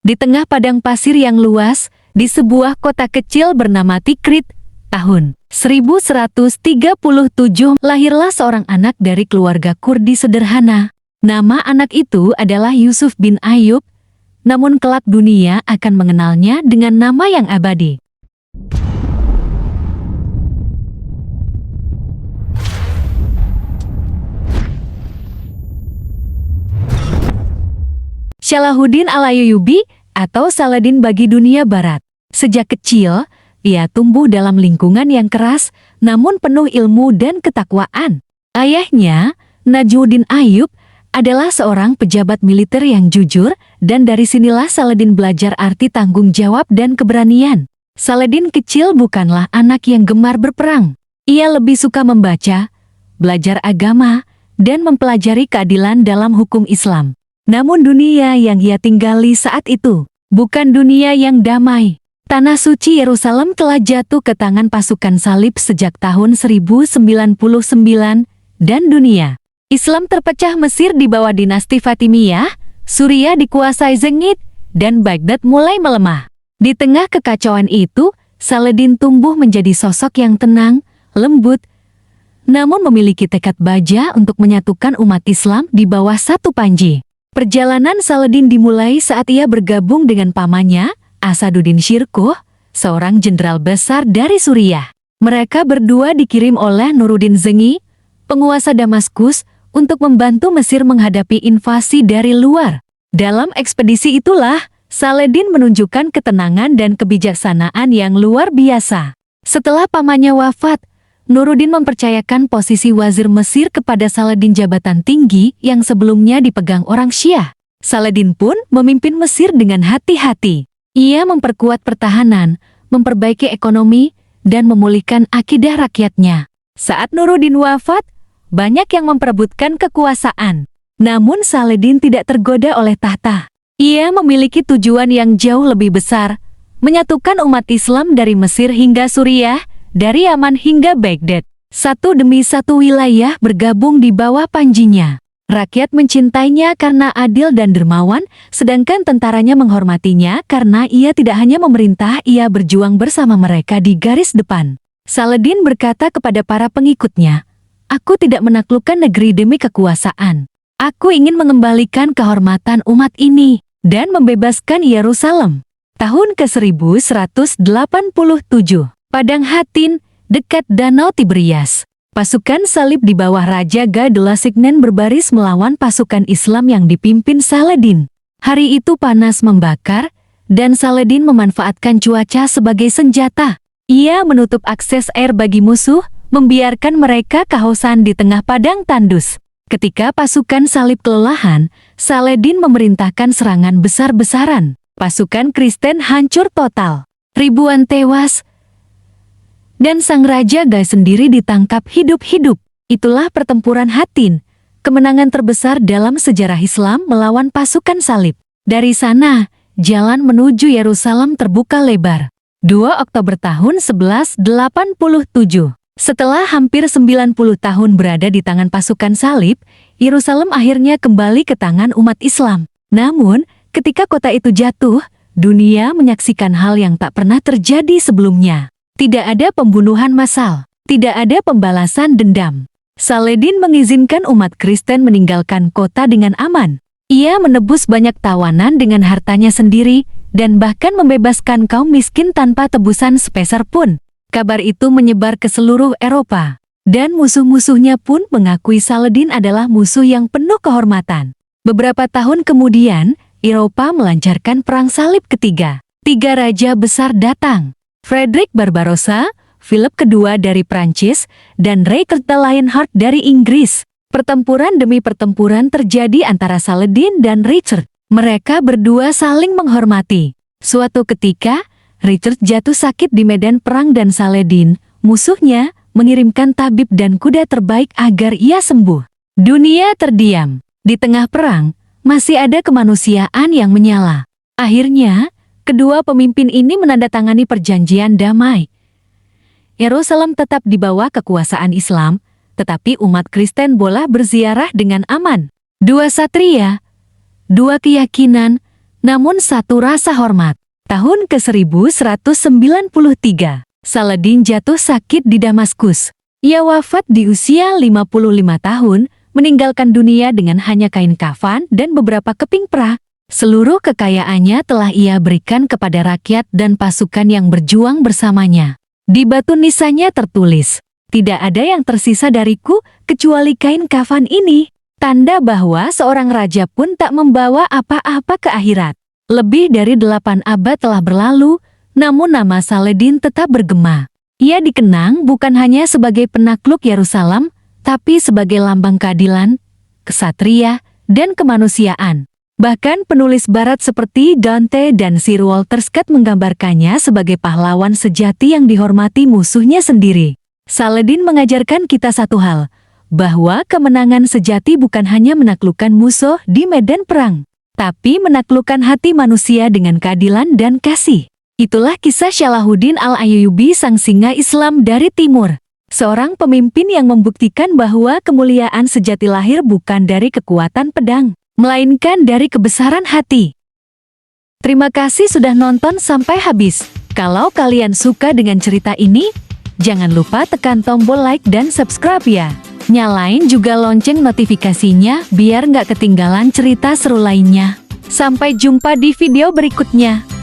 Di tengah padang pasir yang luas, di sebuah kota kecil bernama Tikrit, tahun 1137, lahirlah seorang anak dari keluarga Kurdi sederhana. Nama anak itu adalah Yusuf bin Ayub, namun kelak dunia akan mengenalnya dengan nama yang abadi. Salahuddin Al-Ayyubi atau Saladin bagi dunia barat. Sejak kecil, ia tumbuh dalam lingkungan yang keras, namun penuh ilmu dan ketakwaan. Ayahnya, Najmuddin Ayyub, adalah seorang pejabat militer yang jujur, dan dari sinilah Saladin belajar arti tanggung jawab dan keberanian. Saladin kecil bukanlah anak yang gemar berperang. Ia lebih suka membaca, belajar agama, dan mempelajari keadilan dalam hukum Islam. Namun dunia yang ia tinggali saat itu bukan dunia yang damai. Tanah suci Yerusalem telah jatuh ke tangan pasukan salib sejak tahun 1099 dan dunia Islam terpecah. Mesir di bawah dinasti Fatimiyah, Suriah dikuasai Zengid, dan Baghdad mulai melemah. Di tengah kekacauan itu, Saladin tumbuh menjadi sosok yang tenang, lembut, namun memiliki tekad baja untuk menyatukan umat Islam di bawah satu panji. Perjalanan Saladin dimulai saat ia bergabung dengan pamannya, Asaduddin Shirkuh, seorang jenderal besar dari Suriah. Mereka berdua dikirim oleh Nuruddin Zengi, penguasa Damaskus, untuk membantu Mesir menghadapi invasi dari luar. Dalam ekspedisi itulah, Saladin menunjukkan ketenangan dan kebijaksanaan yang luar biasa. Setelah pamannya wafat, Nuruddin mempercayakan posisi wazir Mesir kepada Saladin, jabatan tinggi yang sebelumnya dipegang orang Syiah. Saladin pun memimpin Mesir dengan hati-hati. Ia memperkuat pertahanan, memperbaiki ekonomi, dan memulihkan akidah rakyatnya. Saat Nuruddin wafat, banyak yang memperebutkan kekuasaan. Namun Saladin tidak tergoda oleh tahta. Ia memiliki tujuan yang jauh lebih besar, menyatukan umat Islam dari Mesir hingga Suriah, dari Yaman hingga Baghdad. Satu demi satu wilayah bergabung di bawah panjinya. Rakyat mencintainya karena adil dan dermawan, sedangkan tentaranya menghormatinya karena ia tidak hanya memerintah, ia berjuang bersama mereka di garis depan. Saladin berkata kepada para pengikutnya, "Aku tidak menaklukkan negeri demi kekuasaan. Aku ingin mengembalikan kehormatan umat ini dan membebaskan Yerusalem." Tahun ke-1187, Padang Hatin, dekat Danau Tiberias. Pasukan salib di bawah Raja Ga-Dulasignan berbaris melawan pasukan Islam yang dipimpin Saladin. Hari itu panas membakar, dan Saladin memanfaatkan cuaca sebagai senjata. Ia menutup akses air bagi musuh, membiarkan mereka kehausan di tengah padang tandus. Ketika pasukan salib kelelahan, Saladin memerintahkan serangan besar-besaran. Pasukan Kristen hancur total. Ribuan tewas, dan sang Raja Ga sendiri ditangkap hidup-hidup. Itulah pertempuran Hatin, kemenangan terbesar dalam sejarah Islam melawan pasukan salib. Dari sana, jalan menuju Yerusalem terbuka lebar. 2 Oktober tahun 1187. Setelah hampir 90 tahun berada di tangan pasukan salib, Yerusalem akhirnya kembali ke tangan umat Islam. Namun, ketika kota itu jatuh, dunia menyaksikan hal yang tak pernah terjadi sebelumnya. Tidak ada pembunuhan massal, tidak ada pembalasan dendam. Saladin mengizinkan umat Kristen meninggalkan kota dengan aman. Ia menebus banyak tawanan dengan hartanya sendiri, dan bahkan membebaskan kaum miskin tanpa tebusan sepeser pun. Kabar itu menyebar ke seluruh Eropa, dan musuh-musuhnya pun mengakui Saladin adalah musuh yang penuh kehormatan. Beberapa tahun kemudian, Eropa melancarkan Perang Salib ketiga. 3 raja besar datang. Frederick Barbarossa, Philip II dari Prancis, dan Richard the Lionheart dari Inggris. Pertempuran demi pertempuran terjadi antara Saladin dan Richard. Mereka berdua saling menghormati. Suatu ketika, Richard jatuh sakit di medan perang dan Saladin, musuhnya, mengirimkan tabib dan kuda terbaik agar ia sembuh. Dunia terdiam. Di tengah perang, masih ada kemanusiaan yang menyala. Akhirnya, kedua pemimpin ini menandatangani perjanjian damai. Yerusalem tetap di bawah kekuasaan Islam, tetapi umat Kristen boleh berziarah dengan aman. 2 satria, 2 keyakinan, namun satu rasa hormat. Tahun ke-1193, Saladin jatuh sakit di Damaskus. Ia wafat di usia 55 tahun, meninggalkan dunia dengan hanya kain kafan dan beberapa keping perak. Seluruh kekayaannya telah ia berikan kepada rakyat dan pasukan yang berjuang bersamanya. Di batu nisannya tertulis, "Tidak ada yang tersisa dariku kecuali kain kafan ini." Tanda bahwa seorang raja pun tak membawa apa-apa ke akhirat. Lebih dari 8 abad telah berlalu, namun nama Saladin tetap bergema. Ia dikenang bukan hanya sebagai penakluk Yerusalem, tapi sebagai lambang keadilan, kesatria, dan kemanusiaan. Bahkan penulis barat seperti Dante dan Sir Walter Scott menggambarkannya sebagai pahlawan sejati yang dihormati musuhnya sendiri. Saladin mengajarkan kita satu hal, bahwa kemenangan sejati bukan hanya menaklukkan musuh di medan perang, tapi menaklukkan hati manusia dengan keadilan dan kasih. Itulah kisah Salahuddin Al-Ayyubi, sang singa Islam dari Timur. Seorang pemimpin yang membuktikan bahwa kemuliaan sejati lahir bukan dari kekuatan pedang, melainkan dari kebesaran hati. Terima kasih sudah nonton sampai habis. Kalau kalian suka dengan cerita ini, jangan lupa tekan tombol like dan subscribe ya. Nyalain juga lonceng notifikasinya biar nggak ketinggalan cerita seru lainnya. Sampai jumpa di video berikutnya.